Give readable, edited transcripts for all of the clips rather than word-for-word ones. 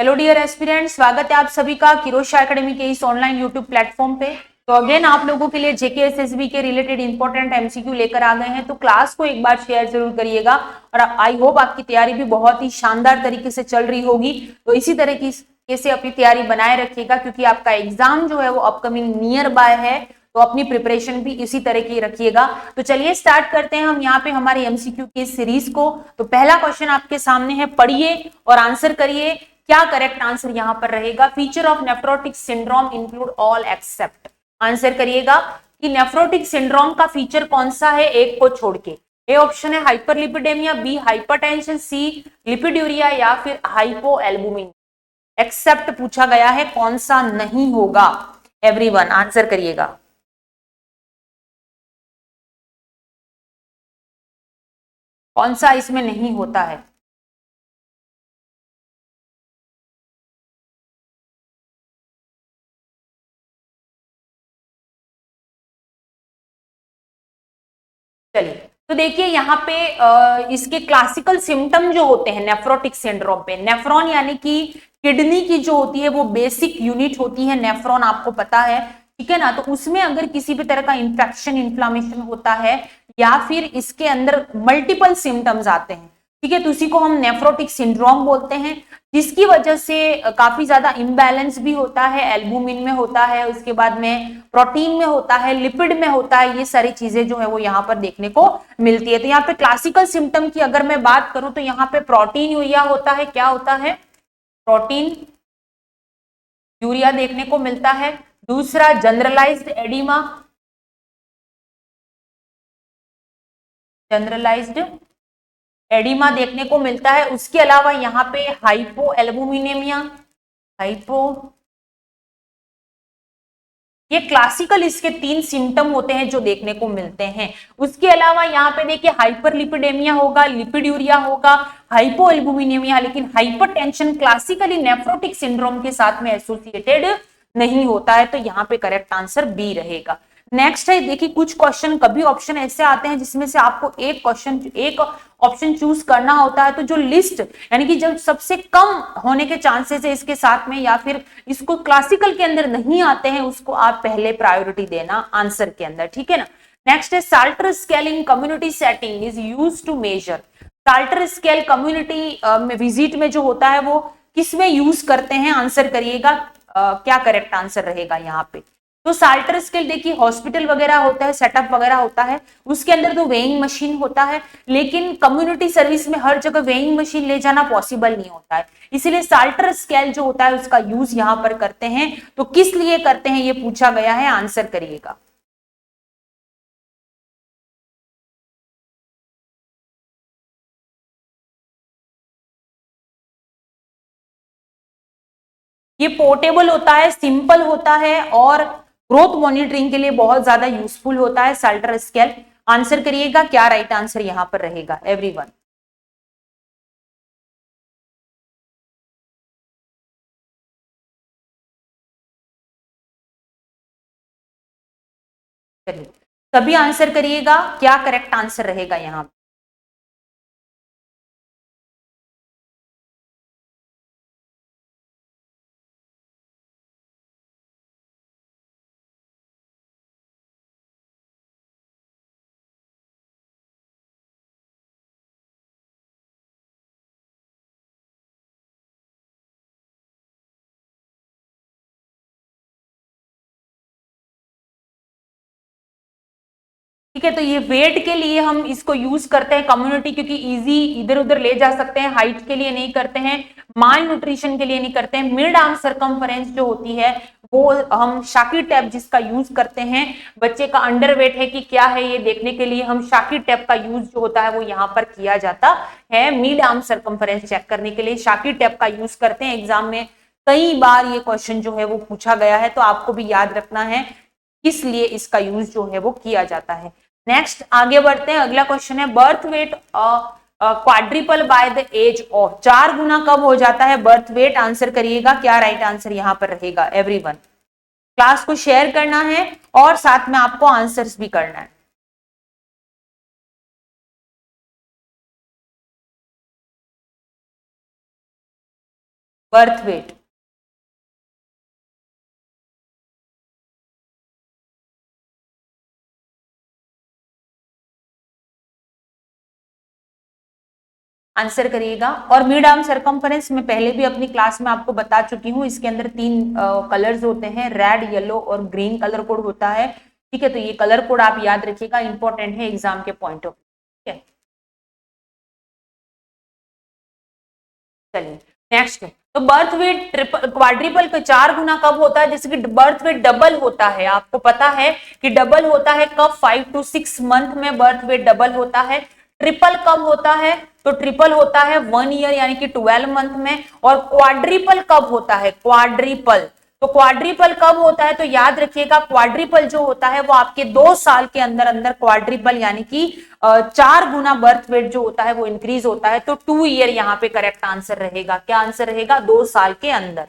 Hello dear aspirants, स्वागत है आप सभी का किरोशा एकेडमी के इस ऑनलाइन यूट्यूब प्लेटफॉर्म पे। तो अगेन आप लोगों के लिए जेके एसएसबी के रिलेटेड इंपॉर्टेंट एमसीक्यू लेकर आ गए हैं। तो क्लास को एक बार शेयर जरूर करिएगा और आई होप आपकी तैयारी भी बहुत ही शानदार तरीके से चल रही होगी। तो इसी तरीके से अपनी तैयारी बनाए रखिएगा, क्योंकि आपका एग्जाम जो है वो अपकमिंग नियर बाय है। तो अपनी प्रिपरेशन भी इसी तरह की रखिएगा। तो चलिए स्टार्ट करते हैं हम यहाँ पे हमारे एमसीक्यू की सीरीज को। तो पहला क्वेश्चन आपके सामने है, पढ़िए और आंसर करिए। क्या करेक्ट आंसर यहां पर रहेगा? Feature of nephrotic syndrome include all except. Answer करिएगा कि नेफ्रोटिक सिंड्रोम का फीचर कौन सा है, एक को छोड़ के। ए ऑप्शन है हाइपरलिपिडेमिया, बी हाइपरटेंशन, सी लिपिड्यूरिया या फिर हाइपोएल्बुमिन। एक्सेप्ट पूछा गया है, कौन सा नहीं होगा? एवरीवन आंसर करिएगा। कौन सा इसमें नहीं होता है? चलिए, तो देखिए यहाँ पे इसके क्लासिकल सिम्टम जो होते हैं नेफ्रोटिक सिंड्रोम पे, नेफ्रॉन यानी कि किडनी की जो होती है वो बेसिक यूनिट होती है नेफ्रॉन, आपको पता है, ठीक है ना। तो उसमें अगर किसी भी तरह का इंफेक्शन इन्फ्लामेशन होता है या फिर इसके अंदर मल्टीपल सिम्टम्स आते हैं, ठीक है, तो उसी को हम नेफ्रोटिक सिंड्रोम बोलते हैं। जिसकी वजह से काफी ज्यादा इम्बैलेंस भी होता है, एल्बुमिन में होता है, उसके बाद में प्रोटीन में होता है, लिपिड में होता है, ये सारी चीजें जो है वो यहाँ पर देखने को मिलती है। तो यहाँ पे क्लासिकल सिम्टम की अगर मैं बात करूं तो यहाँ पे प्रोटीन यूरिया होता है। क्या होता है? प्रोटीन यूरिया देखने को मिलता है। दूसरा जनरलाइज्ड एडिमा, जनरलाइज्ड एडिमा देखने को मिलता है। उसके अलावा यहाँ पे हाइपो एल्बुमिनेमिया, हाइपो, ये क्लासिकल इसके 3 सिम्टम होते हैं जो देखने को मिलते हैं। उसके अलावा यहाँ पे देखिए हाइपरलिपिडेमिया होगा, लिपिड्यूरिया होगा, हाइपोएल्बुमिनेमिया, लेकिन हाइपरटेंशन क्लासिकली नेफ्रोटिक सिंड्रोम के साथ में एसोसिएटेड नहीं होता है। तो यहाँ पे करेक्ट आंसर बी रहेगा। नेक्स्ट है, देखिए कुछ क्वेश्चन, कभी ऑप्शन ऐसे आते हैं जिसमें से आपको एक ऑप्शन चूज करना होता है। तो जो लिस्ट यानी कि जब सबसे कम होने के चांसेस है इसके साथ में, या फिर इसको क्लासिकल के अंदर नहीं आते हैं, उसको आप पहले प्रायोरिटी देना आंसर के अंदर, ठीक है ना। नेक्स्ट है, Salter scale in community setting is used to measure. Salter scale community में विजिट में जो होता है वो किस में यूज करते हैं? आंसर करिएगा। क्या करेक्ट आंसर रहेगा यहाँ पे? तो साल्टर स्केल देखिए हॉस्पिटल वगैरह होता है, सेटअप वगैरह होता है, उसके अंदर तो वेइंग मशीन होता है, लेकिन कम्युनिटी सर्विस में हर जगह वेइंग मशीन ले जाना पॉसिबल नहीं होता है। इसीलिए साल्टर स्केल जो होता है उसका यूज यहां पर करते हैं। तो किस लिए करते हैं ये पूछा गया है, आंसर करिएगा। ये पोर्टेबल होता है, सिंपल होता है और ग्रोथ मॉनिटरिंग के लिए बहुत ज्यादा यूजफुल होता है साल्टर स्केल। आंसर करिएगा, क्या राइट आंसर यहां पर रहेगा एवरीवन? चलिए, सभी आंसर करिएगा, क्या करेक्ट आंसर रहेगा यहां? ठीक है, तो ये वेट के लिए हम इसको यूज करते हैं कम्युनिटी, क्योंकि इजी इधर उधर ले जा सकते हैं। हाइट के लिए नहीं करते हैं, माल न्यूट्रिशन के लिए नहीं करते हैं। मिड आर्म सरकमफरेंस जो होती है वो हम शाकी टैप जिसका यूज करते हैं, बच्चे का अंडर वेट है कि क्या है ये देखने के लिए हम शाकी टैप का यूज जो होता है वो यहाँ पर किया जाता है। मिड आर्म सरकमफरेंस चेक करने के लिए शाकी टैप का यूज करते हैं। एग्जाम में कई बार ये क्वेश्चन जो है वो पूछा गया है, तो आपको भी याद रखना है किस लिए इसका यूज जो है वो किया जाता है। नेक्स्ट आगे बढ़ते हैं, अगला क्वेश्चन है, birth weight quadruple by the age of. 4 गुना कब हो जाता है बर्थ वेट? आंसर करिएगा, क्या राइट आंसर यहां पर रहेगा एवरीवन? क्लास को शेयर करना है और साथ में आपको आंसर्स भी करना है। बर्थ वेट, आंसर करिएगा। और मिड आर्म सरकमफेरेंस में पहले भी अपनी क्लास में आपको बता चुकी हूं, इसके अंदर तीन कलर्स होते हैं, रेड, येलो और ग्रीन कलर कोड होता है। ठीक है, तो ये कलर कोड आप याद रखिएगा, इंपॉर्टेंट है एग्जाम के पॉइंट ऑफ व्यू। ठीक है, चलिए नेक्स्ट है, तो बर्थ वेट क्वाड्रिपल का 4 गुना कब होता है? जैसे कि बर्थ वेट डबल होता है, आपको पता है कि डबल होता है कब? 5 to 6 मंथ में बर्थ वेट डबल होता है। ट्रिपल कब होता है? तो ट्रिपल होता है 1 ईयर यानी कि 12 मंथ में। और क्वाड्रिपल कब होता है? क्वाड्रिपल, तो क्वाड्रिपल कब होता है? तो याद रखिएगा, क्वाड्रिपल जो होता है वो आपके 2 साल के अंदर अंदर क्वाड्रिपल यानी कि 4 गुना बर्थ वेट जो होता है वो इंक्रीज होता है। तो 2 ईयर यहाँ पे करेक्ट आंसर रहेगा। क्या आंसर रहेगा? 2 साल के अंदर।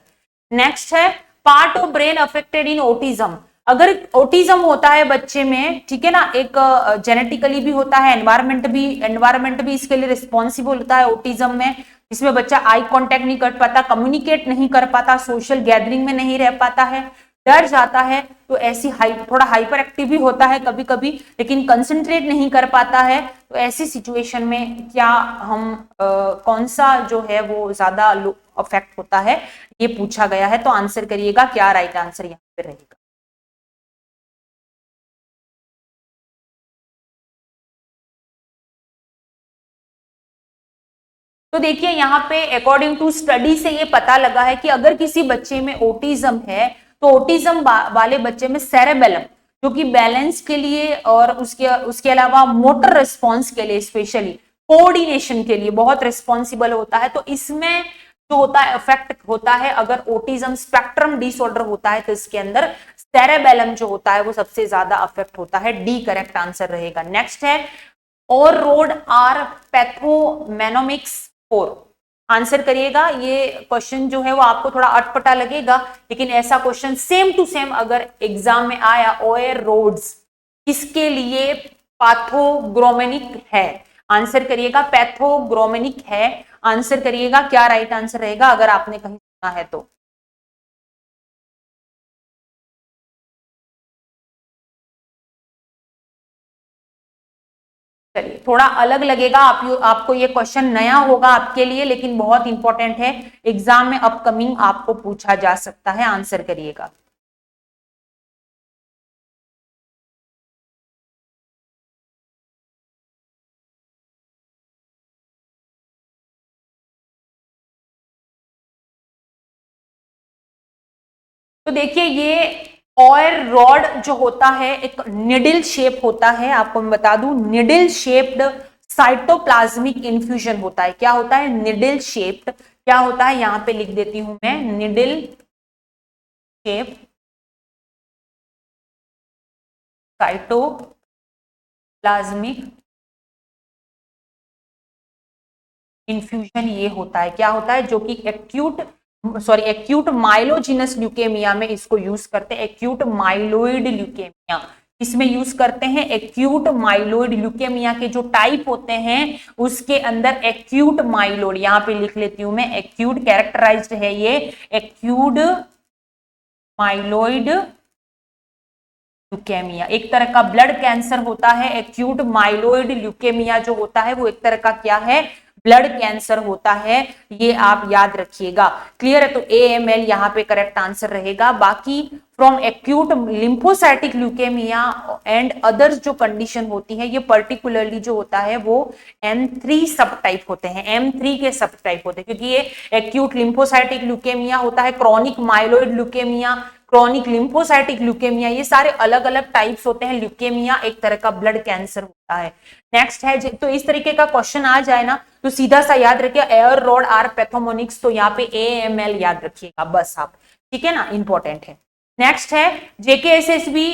नेक्स्ट है, part of brain affected in autism. अगर ओटिज्म होता है बच्चे में, ठीक है ना, एक जेनेटिकली भी होता है, एनवायरमेंट भी इसके लिए रिस्पॉन्सिबल होता है ओटिज्म में, इसमें बच्चा आई कांटेक्ट नहीं कर पाता, कम्युनिकेट नहीं कर पाता, सोशल गैदरिंग में नहीं रह पाता है, डर जाता है, तो ऐसी थोड़ा हाइपर एक्टिव भी होता है कभी कभी, लेकिन कंसंट्रेट नहीं कर पाता है। तो ऐसी सिचुएशन में क्या हम कौन सा जो है वो ज्यादा अफेक्ट होता है, ये पूछा गया है। तो आंसर करिएगा, क्या राइट आंसर यहाँ पे रहेगा? तो देखिए यहाँ पे अकॉर्डिंग टू स्टडी से ये पता लगा है कि अगर किसी बच्चे में ओटिज्म है, तो ओटिज्म वाले बच्चे में सेरेबेलम, जो कि बैलेंस के लिए और उसके अलावा मोटर रिस्पॉन्स के लिए, स्पेशली कोऑर्डिनेशन के लिए बहुत रिस्पॉन्सिबल होता है। तो इसमें जो होता है इफेक्ट होता है, अगर ओटिज्म स्पेक्ट्रम डिसऑर्डर होता है तो इसके अंदर सेरेबेलम जो होता है वो सबसे ज्यादा अफेक्ट होता है। डी करेक्ट आंसर रहेगा। नेक्स्ट है, और रोड आर पैथोमेनोमिक्स 4। आंसर करिएगा। ये क्वेश्चन जो है वो आपको थोड़ा अटपटा लगेगा, लेकिन ऐसा क्वेश्चन सेम टू सेम अगर एग्जाम में आया, ओयर रोड्स किसके लिए पैथोग्नोमेनिक है? आंसर करिएगा, पैथोग्नोमेनिक है। आंसर करिएगा, क्या राइट आंसर रहेगा अगर आपने कहीं सुना है तो? चलिए, थोड़ा अलग लगेगा, आपको ये क्वेश्चन नया होगा आपके लिए, लेकिन बहुत इंपॉर्टेंट है, एग्जाम में अपकमिंग आपको पूछा जा सकता है। आंसर करिएगा। तो देखिए, ये ऑयर रॉड जो होता है एक निडल शेप होता है, आपको मैं बता दूं, निडल शेप्ड साइटोप्लाज्मिक इन्फ्यूजन होता है। क्या होता है? Needle shaped. क्या होता है? यहां पे लिख देती हूं मैं, निडल शेप साइटोप्लाज्मिक इन्फ्यूजन ये होता है। क्या होता है? जो कि एक्यूट माइलोजिनस ल्यूकेमिया में इसको यूज करते हैं। एक्यूट माइलोइड ल्यूकेमिया इसमें यूज करते हैं। एक्यूट माइलोइड ल्यूकेमिया के जो टाइप होते हैं उसके अंदर एक्यूट माइलोइड, यहां पे लिख लेती हूं मैं, एक्यूट कैरेक्टराइज्ड है ये, एक्यूट माइलोइड ल्यूकेमिया एक तरह का ब्लड कैंसर होता है। एक्यूट माइलोइड ल्यूकेमिया जो होता है वो एक तरह का क्या है? ब्लड कैंसर होता है। ये आप याद रखिएगा। क्लियर है? तो AML यहाँ पे करेक्ट आंसर रहेगा। बाकी from acute lymphocytic leukaemia and others जो कंडीशन होती है, ये पर्टिकुलरली जो होता है वो M3 सब टाइप होते हैं, M3 के सब टाइप होते हैं, क्योंकि ये एक्यूट लिम्फोसाइटिक ल्यूकेमिया होता है, chronic myeloid leukaemia, chronic lymphocytic leukaemia, ये सारे अलग अलग टाइप्स होते हैं। ल्यूकेमिया एक तरह का ब्लड कैंसर होता है। नेक्स्ट है, तो इस तरीके का क्वेश्चन आ जाए ना तो सीधा सा याद रखिए, एयर रॉड आर पैथोमोनिक्स, तो यहाँ पे AML याद रखिएगा बस आप। ठीक है ना, इंपॉर्टेंट है। नेक्स्ट है, JKSSB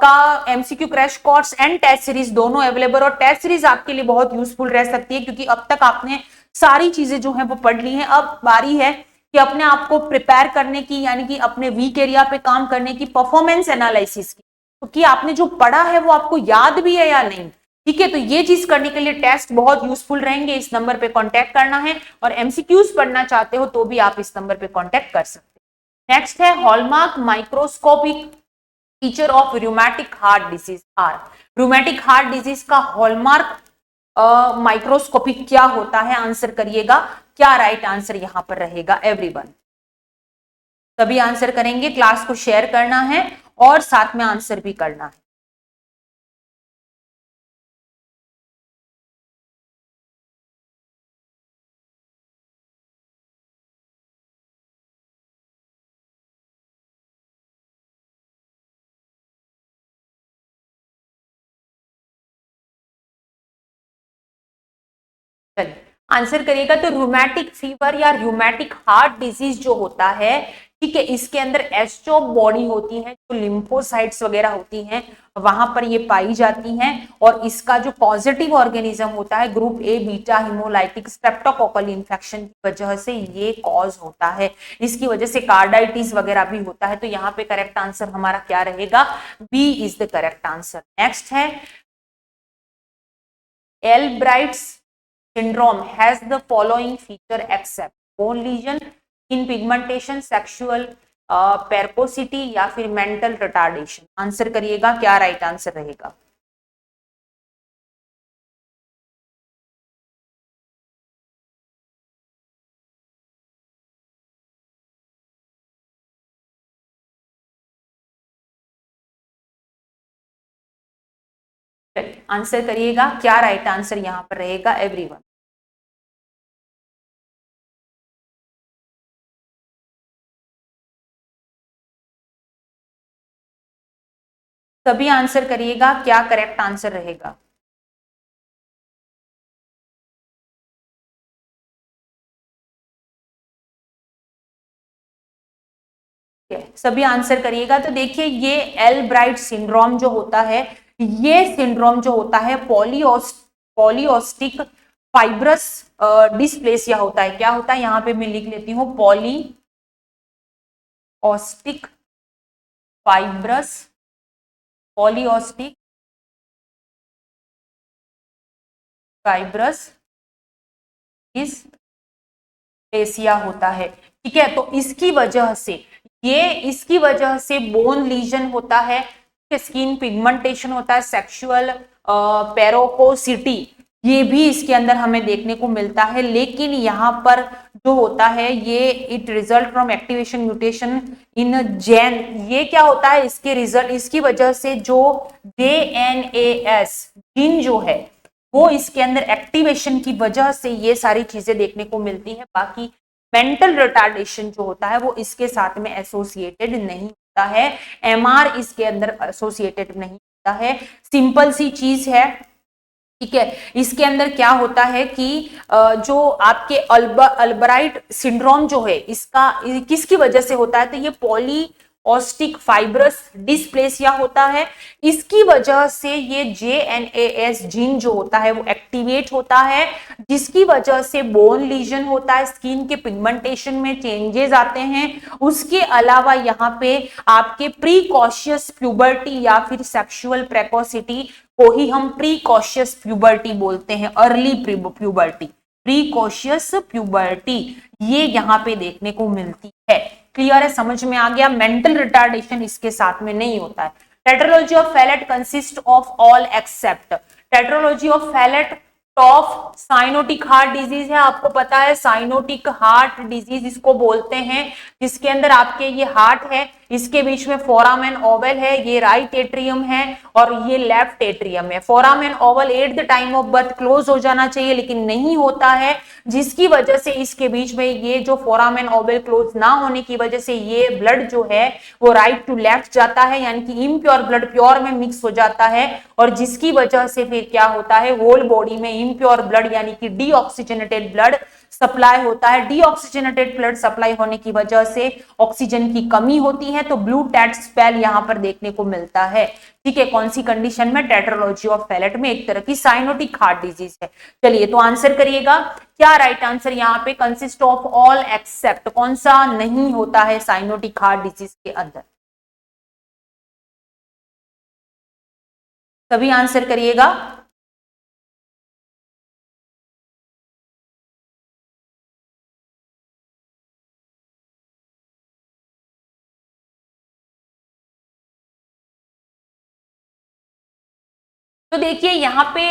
का MCQ crash course and test series दोनों अवेलेबल, और टेस्ट सीरीज आपके लिए बहुत यूजफुल रह सकती है, क्योंकि अब तक आपने सारी चीजें जो है वो पढ़ ली हैं। अब बारी है कि अपने आप को प्रिपेयर करने की, यानी कि अपने वीक एरिया पे काम करने की, परफॉर्मेंस एनालिसिस की, क्योंकि आपने जो पढ़ा है वो आपको याद भी है या नहीं। ठीक है, तो ये चीज करने के लिए टेस्ट बहुत यूजफुल रहेंगे, इस नंबर पे कांटेक्ट करना है, और एमसीक्यूज पढ़ना चाहते हो तो भी आप इस नंबर पे कांटेक्ट कर सकते हैं। नेक्स्ट है hallmark microscopic feature of rheumatic heart disease are. Rheumatic heart disease का हॉलमार्क माइक्रोस्कोपिक क्या होता है, आंसर करिएगा। क्या राइट आंसर यहां पर रहेगा एवरीवन? सभी आंसर करेंगे, क्लास को शेयर करना है और साथ में आंसर भी करना है। चलिए आंसर करिएगा। तो रूमेटिक फीवर या रूमेटिक हार्ट डिजीज जो होता है, ठीक है, इसके अंदर एस्ट्रोक बॉडी होती है, जो लिम्फोसाइट्स वगैरह होती हैं वहां पर ये पाई जाती हैं, और इसका जो पॉजिटिव ऑर्गेनिज्म होता है group A beta haemolytic streptococcal infection की वजह से ये कॉज होता है। इसकी वजह से कार्डाइटिस वगैरह भी होता है। तो यहाँ पे करेक्ट आंसर हमारा क्या रहेगा? B is the correct answer. Next है Albright's syndrome has the following feature except bone lesion, skin pigmentation, sexual percocity या फिर mental retardation। आंसर करिएगा, क्या राइट आंसर रहेगा? आंसर करिएगा, क्या राइट आंसर यहां पर रहेगा एवरीवन? सभी आंसर करिएगा, क्या करेक्ट आंसर रहेगा? सभी आंसर करिएगा। तो देखिए ये एल्ब्राइट सिंड्रोम जो होता है, ये सिंड्रोम जो होता है पॉलीऑस्टिक फाइब्रस डिस्प्लेसिया होता है। क्या होता है? यहां पे मैं लिख लेती हूँ, पॉलीऑस्टिक फाइब्रस, पॉलीऑस्टिक फाइब्रस डिस्प्लेसिया होता है। ठीक है, तो इसकी वजह से बोन लीजन होता है, स्किन पिगमेंटेशन होता है, सेक्सुअल पेरोकोसिटी ये भी इसके अंदर हमें देखने को मिलता है। लेकिन यहाँ पर जो होता है ये it result from activation mutation in gene, ये क्या होता है? इसके रिजल्ट, इसकी वजह से जो JNAS जीन जो है वो इसके अंदर एक्टिवेशन की वजह से ये सारी चीजें देखने को मिलती है। बाकी मेंटल रिटार्डेशन जो होता है वो इसके साथ में एसोसिएटेड नहीं होता है, MR इसके अंदर एसोसिएटेड नहीं होता है। सिंपल सी चीज है, ठीक है। इसके अंदर क्या होता है कि जो आपके अल्ब्राइट सिंड्रोम जो है इसका किसकी वजह से होता है? तो ये पॉलीऑस्टिक फाइब्रस डिस्प्लेसिया होता है। इसकी वजह से ये JNAS जीन जो होता है वो एक्टिवेट होता है, जिसकी वजह से बोन लीजन होता है, स्किन के पिगमेंटेशन में चेंजेस आते हैं। उसके अलावा यहाँ पे आपके प्रीकॉशियस प्यूबर्टी या फिर सेक्सुअल प्रेकोसिटी को ही हम प्रीकॉशियस प्यूबर्टी बोलते हैं, अर्ली प्यूबर्टी, प्रीकॉशियस प्यूबर्टी ये यहाँ पे देखने को मिलती है। क्लियर है? समझ में आ गया? मेंटल रिटार्डेशन इसके साथ में नहीं होता है। Tetralogy of Fallot consist of all except, tetralogy of Fallot TOF cyanotic heart disease है। आपको पता है साइनोटिक हार्ट डिजीज इसको बोलते हैं, जिसके अंदर आपके ये हार्ट है, इसके बीच में फोरामेन ओवल है, ये राइट एट्रियम है और ये लेफ्ट एट्रियम है। Foramen Oval at the time of birth close हो जाना चाहिए लेकिन नहीं होता है, जिसकी वजह से इसके बीच में ये जो फोरामेन ओवल क्लोज ना होने की वजह से ये ब्लड जो है वो राइट टू लेफ्ट जाता है, यानी कि इम्प्योर ब्लड प्योर में मिक्स हो जाता है, और जिसकी वजह से फिर क्या होता है, होल बॉडी में इम्प्योर ब्लड यानी कि डीऑक्सीजनेटेड ब्लड सप्लाई होता है। डीऑक्सीजनेटेड ब्लड सप्लाई होने की वजह से ऑक्सीजन की कमी होती है, तो ब्लू टैट स्पेल यहां पर देखने को मिलता है। ठीक है, कौन सी कंडीशन में? टेट्रोलॉजी ऑफ फैलेट में, एक तरह की साइनोटिक हार्ट डिजीज है। चलिए तो आंसर करिएगा, क्या राइट आंसर यहाँ पे? कंसिस्ट ऑफ ऑल एक्सेप्ट, कौन सा नहीं होता है साइनोटिक हार्ट डिजीज के अंदर? सभी आंसर करिएगा। तो देखिए यहाँ पे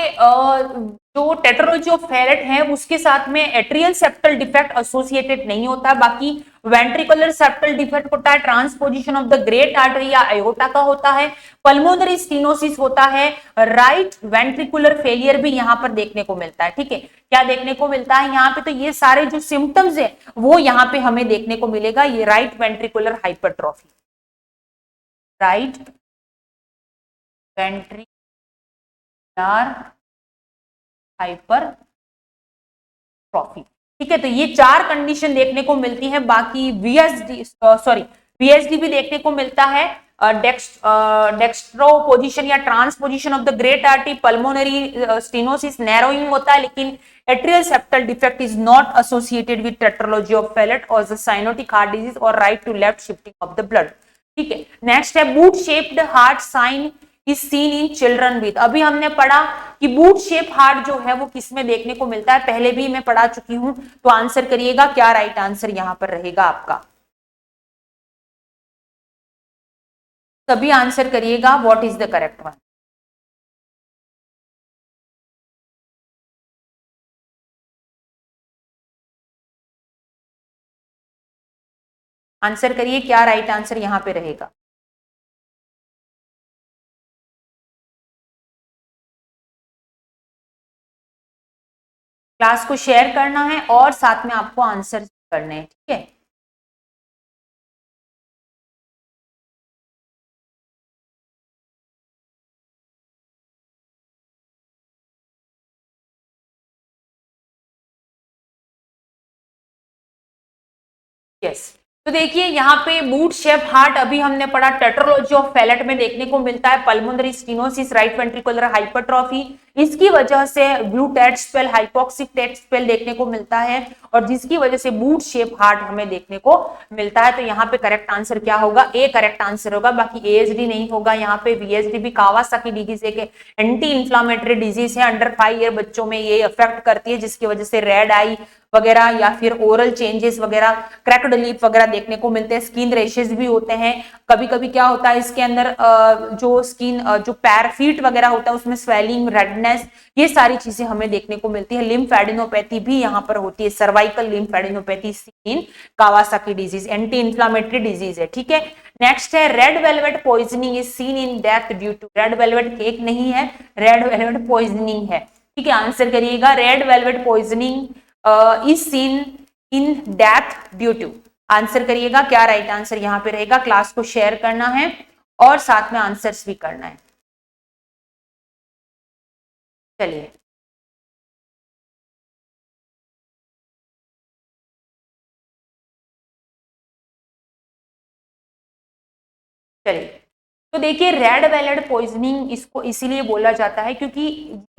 जो टेट्रोलॉजी ऑफ फेरेट है उसके साथ में एट्रियल सेप्टल डिफेक्ट एसोसिएटेड नहीं होता, बाकी वेंट्रिकुलर सेप्टल डिफेक्ट होता है, transposition of the great artery या आयोटा का होता है, पल्मोनरी स्टीनोसिस होता है, राइट वेंट्रिकुलर फेलियर भी यहाँ पर देखने को मिलता है। ठीक है, क्या देखने को मिलता है यहाँ पे, तो ये सारे जो सिम्टम्स है वो यहाँ पे हमें देखने को मिलेगा। ये right ventricular hypertrophy, right ventricular hypertrophy. ठीक है, तो ये चार कंडीशन देखने को मिलती है। बाकी वीएसडी भी देखने को मिलता है, डेक्स्ट्रो पोजिशन या transposition of the great artery, pulmonary stenosis, narrowing होता है, लेकिन atrial septal defect is not associated with tetralogy of Fallot और द साइनोटिक हार्ट डिजीज और right to left shifting of the blood. ठीक है, next है boot shaped heart sign is seen in children with. अभी हमने पढ़ा कि boot shape heart जो है वो किस में देखने को मिलता है, पहले भी मैं पढ़ा चुकी हूं, तो आंसर करिएगा क्या राइट आंसर यहां पर रहेगा आपका। सभी आंसर करिएगा what is the correct one. Answer करिए क्या राइट आंसर यहां पे रहेगा। क्लास को शेयर करना है और साथ में आपको आंसर करने हैं। ठीक है, यस। तो देखिए यहाँ पे बूट शेप हार्ट अभी हमने पढ़ा, टेट्रोलॉजी ऑफ फेलेट में देखने को मिलता है, pulmonary stenosis, right ventricular hypertrophy, इसकी वजह से blue tet spell, hypoxic tet spell देखने को मिलता है और जिसकी वजह से बूट शेप हार्ट हमें देखने को मिलता है। तो यहाँ पे करेक्ट आंसर क्या होगा, ए करेक्ट आंसर होगा, बाकी एएसडी नहीं होगा। यहाँ पे वीएसडी भी कावासाकी डिजीज एक एंटी इंफ्लामेटरी डिजीज है, अंडर 5 ईयर बच्चों में ये अफेक्ट करती है, जिसकी वजह से रेड आई वगैरह या फिर ओरल चेंजेस वगैरह, क्रैक्ड लिप वगैरह देखने को मिलते हैं, स्किन रेशेस भी होते हैं। कभी कभी क्या होता है इसके अंदर जो स्किन जो पैर फीट वगैरह होता है उसमें स्वेलिंग, रेडनेस, ये सारी चीजें हमें देखने को मिलती है। लिम्फेडिनोपैथी भी यहाँ पर होती है, cervical lymphadenopathy in Kawasaki disease, anti inflammatory disease है। ठीक है, नेक्स्ट है red velvet poisoning is seen in death due to, red velvet cake नहीं है, रेड वेलवेट पॉइजनिंग है। ठीक है, आंसर करिएगा red velvet poisoning is seen in death due to. Answer करिएगा क्या राइट आंसर यहां पे रहेगा। क्लास को शेयर करना है और साथ में आंसर्स भी करना है। चलिए, चलिए तो देखिए रेड वेलवेट पॉइजनिंग इसको इसीलिए बोला जाता है क्योंकि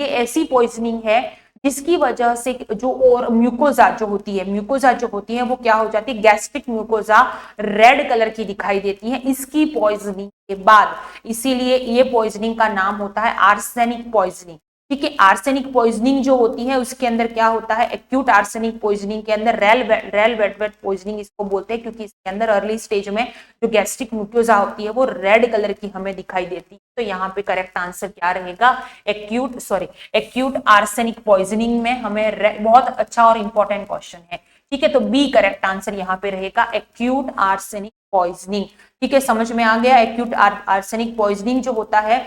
ये ऐसी पॉइजनिंग है जिसकी वजह से जो और म्यूकोजा जो होती है, म्यूकोजा जो होती है वो क्या हो जाती है, गैस्ट्रिक म्यूकोजा रेड कलर की दिखाई देती है इसकी पॉइजनिंग के बाद, इसीलिए ये पॉइजनिंग का नाम होता है आर्सेनिक पॉइजनिंग। ठीक है, आर्सेनिक पॉइजनिंग जो होती है उसके अंदर क्या होता है, एक्यूट आर्सेनिक पॉइजनिंग के अंदर रेल वेलवेट पॉइजनिंग इसको बोलते हैं क्योंकि इसके अंदर अर्ली स्टेज में जो गैस्ट्रिक म्यूकोजा होती है वो रेड कलर की हमें दिखाई देती है। तो यहाँ पे करेक्ट आंसर क्या रहेगा, एक्यूट आर्सेनिक पॉइजनिंग में हमें बहुत अच्छा और इंपॉर्टेंट क्वेश्चन है। ठीक है, तो बी करेक्ट आंसर यहाँ पे रहेगा एक्यूट आर्सेनिक पॉइजनिंग। ठीक है, समझ में आ गया। एक्यूट आर्सेनिक पॉइजनिंग जो होता है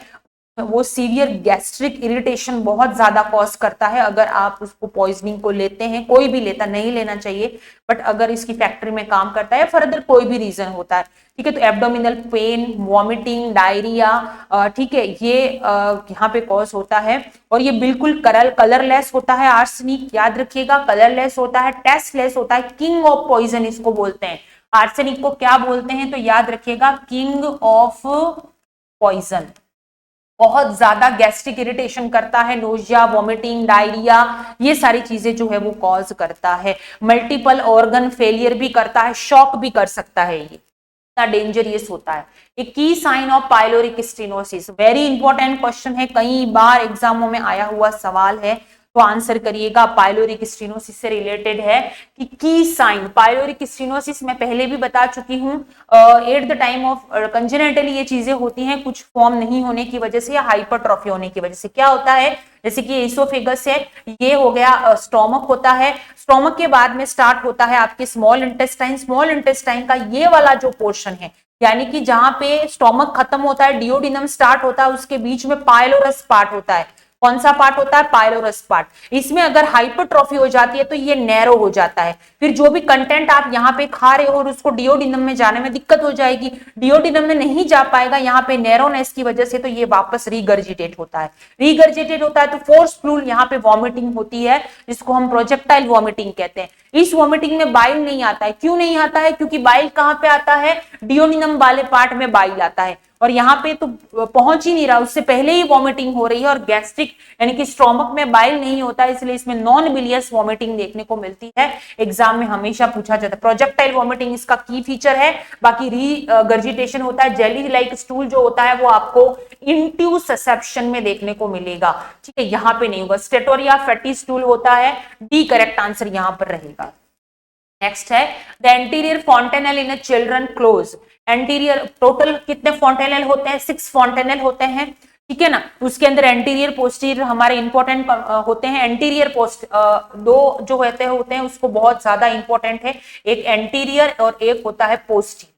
वो सीवियर गैस्ट्रिक इरिटेशन बहुत ज्यादा कॉज करता है अगर आप उसको पॉइजनिंग को लेते हैं, कोई भी लेता, नहीं लेना चाहिए, बट अगर इसकी फैक्ट्री में काम करता है, फर्दर कोई भी रीजन होता है। ठीक है, तो एब्डोमिनल पेन, वॉमिटिंग, डायरिया, ठीक है, ये यहाँ पे कॉज होता है और ये बिल्कुल कलरलेस होता है। आर्सेनिक याद रखिएगा कलरलेस होता है, टेस्टलेस होता है, किंग ऑफ पॉइजन इसको बोलते हैं। आर्सेनिक को क्या बोलते हैं तो याद रखिएगा किंग ऑफ पॉइजन। बहुत ज्यादा गैस्ट्रिक इरिटेशन करता है, नोजिया, वॉमिटिंग, डायरिया, ये सारी चीजें जो है वो कॉज करता है। मल्टीपल ऑर्गन फेलियर भी करता है, शॉक भी कर सकता है, ये इतना डेंजरियस होता है। एक की sign of pyloric stenosis, very important question है, कई बार एग्जामों में आया हुआ सवाल है, तो आंसर करिएगा पाइलोरिक स्टेनोसिस से रिलेटेड है कि की साइन। पाइलोरिक स्टेनोसिस मैं पहले भी बता चुकी हूँ, एट द टाइम ऑफ कंजेनिटली ये चीजें होती हैं कुछ फॉर्म नहीं होने की वजह से या हाइपरट्रॉफी होने की वजह से। क्या होता है, जैसे कि एसोफेगस है, ये हो गया, स्टोमक होता है, स्टोमक के बाद में स्टार्ट होता है आपके स्मॉल इंटेस्टाइन। स्मॉल इंटेस्टाइन का ये वाला जो पोर्शन है, यानी कि जहां पे स्टोमक खत्म होता है, डिओडिनम स्टार्ट होता है, उसके बीच में पाइलोरस पार्ट होता है। कौन सा पार्ट होता है, पाइलोरस पार्ट। इसमें अगर हाइपरट्रॉफी हो जाती है तो ये नैरो हो जाता है। फिर जो भी कंटेंट आप यहाँ पे खा रहे हो और उसको डिओडिनम में जाने में दिक्कत हो जाएगी, डिओडिनम में नहीं जा पाएगा यहाँ पे नैरोनेस की वजह से, तो ये वापस रीगर्जिटेट होता है। रीगर्जिटेट होता है तो फोर्सफुल यहाँ पे वॉमिटिंग होती है, जिसको हम प्रोजेक्टाइल वॉमिटिंग कहते हैं। इस वॉमिटिंग में बाइल नहीं आता है। क्यों नहीं आता है, क्योंकि बाइल कहाँ पे आता है, डिओडिनम वाले पार्ट में बाइल आता है, और यहाँ पे तो पहुंच ही नहीं रहा, उससे पहले ही वॉमिटिंग हो रही है। और गैस्ट्रिक यानी कि स्टोमक में बाइल नहीं होता है, इसलिए इसमें नॉन बिलियस वॉमिटिंग देखने को मिलती है। एग्जाम में हमेशा पूछा जाता है। प्रोजेक्टाइल वॉमिटिंग इसका की फीचर है। बाकी रीगर्जिटेशन होता है, जेली लाइक स्टूल जो होता है वो आपको इंट्यूससेप्शन में देखने को मिलेगा, ठीक है, यहाँ पे नहीं होगा। स्टेटोरिया फैटी स्टूल होता है, डी करेक्ट आंसर यहाँ पर रहेगा। नेक्स्ट है the anterior fontanelle in a children close. Anterior total कितने फॉन्टेनल होते हैं, 6 फॉन्टेनल होते हैं, ठीक है ना। उसके अंदर एंटीरियर पोस्टीरियर हमारे इंपॉर्टेंट होते हैं। एंटीरियर पोस्ट दो जो होते हैं उसको बहुत ज्यादा इंपॉर्टेंट है, एक एंटीरियर और एक होता है पोस्टीरियर,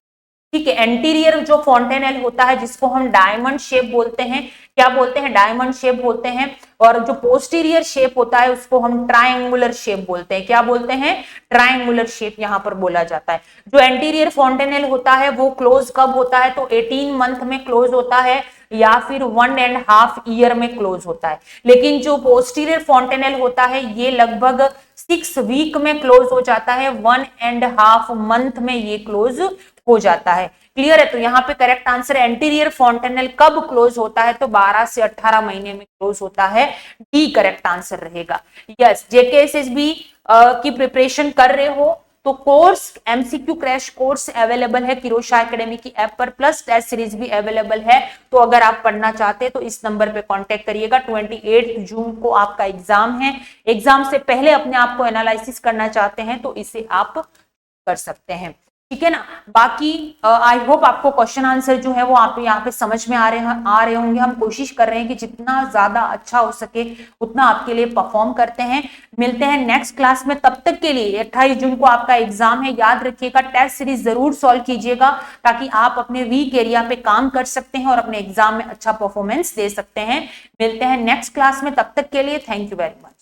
ठीक है। एंटीरियर जो फॉन्टेनल होता है जिसको हम डायमंड शेप बोलते हैं, क्या बोलते हैं, डायमंड शेप बोलते हैं। और जो पोस्टीरियर शेप होता है उसको हम ट्रायंगुलर शेप बोलते हैं, क्या बोलते हैं, ट्रायंगुलर शेप यहाँ पर बोला जाता है। जो एंटीरियर फॉन्टेनल होता है वो क्लोज कब होता है, तो 18 मंथ में क्लोज होता है या फिर 1.5 ईयर में क्लोज होता है। लेकिन जो पोस्टीरियर फॉन्टेनल होता है ये लगभग 6 वीक में क्लोज हो जाता है, 1.5 मंथ में ये क्लोज हो जाता है। क्लियर है, तो यहाँ पे करेक्ट आंसर एंटीरियर फॉन्टेनल कब क्लोज होता है, तो 12 से 18 महीने में क्लोज होता है, डी करेक्ट आंसर रहेगा। यस, जेकेएसएसबी की प्रिपरेशन कर रहे हो तो course MCQ crash course available है किरोशा एकेडमी की ऐप पर, प्लस टेस्ट सीरीज भी अवेलेबल है। तो अगर आप पढ़ना चाहते हैं तो इस नंबर पे कांटेक्ट करिएगा। 28 जून को आपका एग्जाम है। एग्जाम से पहले अपने आप को एनालिसिस करना चाहते हैं तो इसे आप कर सकते हैं, ठीक है ना। बाकी आई होप आपको क्वेश्चन आंसर जो है वो आप यहाँ पे समझ में आ रहे होंगे। हम कोशिश कर रहे हैं कि जितना ज्यादा अच्छा हो सके उतना आपके लिए परफॉर्म करते हैं। मिलते हैं नेक्स्ट क्लास में, तब तक के लिए 28 जून को आपका एग्जाम है, याद रखिएगा टेस्ट सीरीज जरूर सॉल्व कीजिएगा ताकि आप अपने वीक एरिया पे काम कर सकते हैं और अपने एग्जाम में अच्छा परफॉर्मेंस दे सकते हैं। मिलते हैं नेक्स्ट क्लास में, तब तक के लिए थैंक यू वेरी मच।